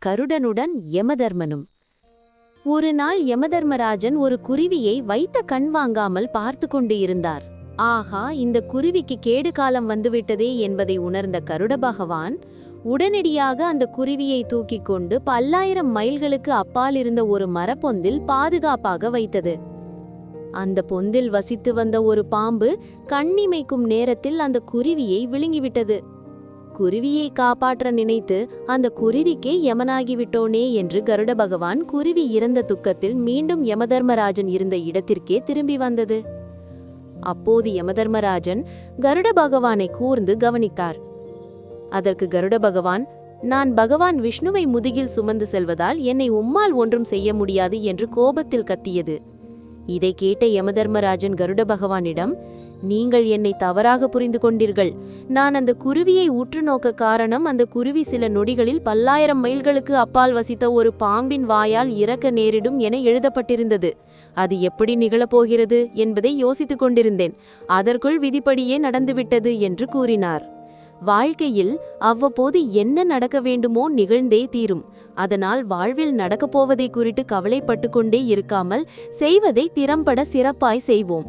கருடனுடன் யமதர்மனும். ஒரு நாள் யமதர்மராஜன் ஒரு குருவியை வைத்த கண் வாங்காமல் பார்த்து கொண்டு இருந்தார். ஆஹா, இந்த குருவிக்கு கேடு காலம் வந்துவிட்டதே என்பதை உணர்ந்த கருட பகவான் உடனடியாக அந்த குருவியை தூக்கிக் கொண்டு 1000 மைல்களுக்கு அப்பால் இருந்த ஒரு மரப்பொந்தில் பாதுகாப்பாக வைத்தது. அந்த பொந்தில் வசித்து வந்த ஒரு பாம்பு கண்ணிமைக்கும் நேரத்தில் அந்த குருவியை விழுங்கிவிட்டது. குருவியை காப்பாற்ற நினைத்து அந்த குருவிக்கே யமனாகிவிட்டோனே என்று கருட பகவான் குருவி இறந்த துக்கத்தில் மீண்டும் யமதர்மராஜன் இருந்த இடத்திற்கே திரும்பி வந்தது. அப்போது யமதர்மராஜன் கருட பகவானை கூர்ந்து கவனித்தார். அதற்கு கருட பகவான், நான் பகவான் விஷ்ணுவை முதுகில் சுமந்து செல்வதால் என்னை உம்மால் ஒன்றும் செய்ய முடியாது என்று கோபத்தில் கத்தியது. இதை கேட்ட யமதர்மராஜன் கருட பகவானிடம், நீங்கள் என்னை தவறாக புரிந்து கொண்டீர்கள். நான் அந்த குருவியை உற்று நோக்க காரணம், அந்த குருவி சில நொடிகளில் 1000 மைல்களுக்கு அப்பால் வசித்த ஒரு பாம்பின் வாயால் இறக்க நேரிடும் என எழுதப்பட்டிருந்தது. அது எப்படி நிகழப்போகிறது என்பதை யோசித்துக் கொண்டிருந்தேன். அதற்குள் விதிப்படியே நடந்துவிட்டது என்று கூறினார். வாழ்க்கையில் அவ்வப்போது என்ன நடக்க வேண்டுமோ நிகழ்ந்தே தீரும். அதனால் வாழ்வில் நடக்கப்போவதை குறித்து கவலைப்பட்டு கொண்டே இருக்காமல் செய்வதை திறம்பட சிறப்பாய் செய்வோம்.